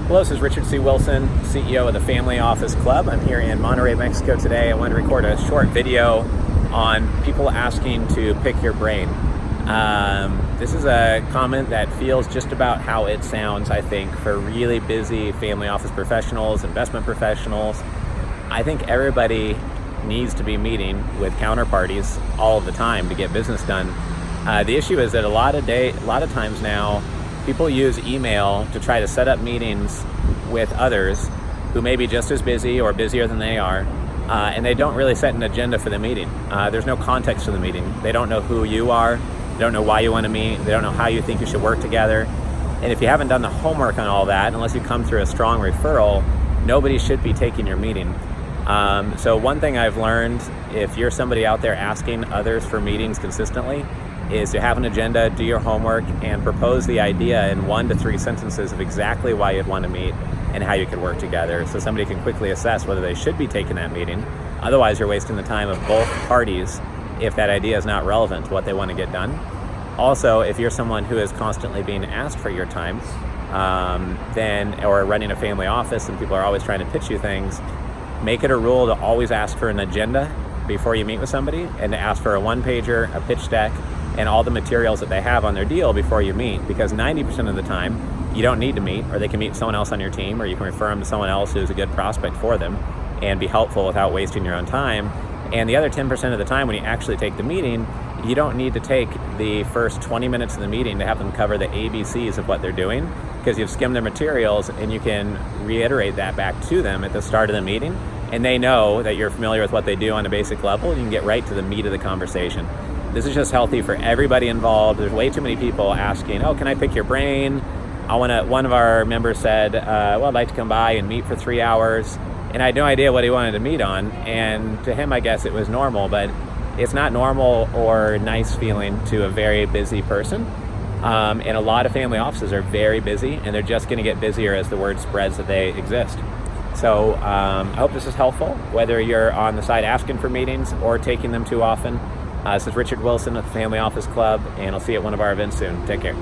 Hello, this is Richard C. Wilson, CEO of the Family Office Club. I'm here in Monterrey, Mexico today. I wanted to record a short video on people asking to pick your brain. This is a comment that feels just about how it sounds, I think, for really busy family office professionals, investment professionals. I think everybody needs to be meeting with counterparties all of the time to get business done. The issue is that a lot of times now, people use email to try to set up meetings with others who may be just as busy or busier than they are, and they don't really set an agenda for the meeting. There's no context for the meeting. They don't know who you are. They don't know why you want to meet. They don't know how you think you should work together. And if you haven't done the homework on all that, unless you come through a strong referral, nobody should be taking your meeting. So one thing I've learned, if you're somebody out there asking others for meetings consistently, is to have an agenda, do your homework, and propose the idea in 1 to 3 sentences of exactly why you'd want to meet and how you could work together, so somebody can quickly assess whether they should be taking that meeting. Otherwise, you're wasting the time of both parties if that idea is not relevant to what they want to get done. Also, if you're someone who is constantly being asked for your time, or running a family office and people are always trying to pitch you things, make it a rule to always ask for an agenda before you meet with somebody, and to ask for a one-pager, a pitch deck, and all the materials that they have on their deal before you meet, because 90% of the time you don't need to meet, or they can meet someone else on your team, or you can refer them to someone else who's a good prospect for them and be helpful without wasting your own time. And the other 10% of the time when you actually take the meeting, you don't need to take the first 20 minutes of the meeting to have them cover the ABCs of what they're doing, because you've skimmed their materials and you can reiterate that back to them at the start of the meeting, and they know that you're familiar with what they do on a basic level, and you can get right to the meat of the conversation. This is just healthy for everybody involved. There's way too many people asking, oh, can I pick your brain? One of our members said, well, I'd like to come by and meet for 3 hours. And I had no idea what he wanted to meet on. And to him, I guess it was normal, but it's not normal or nice feeling to a very busy person. And a lot of family offices are very busy, and they're just gonna get busier as the word spreads that they exist. So I hope this is helpful, whether you're on the side asking for meetings or taking them too often. This is Richard Wilson with the Family Office Club, and I'll see you at one of our events soon. Take care.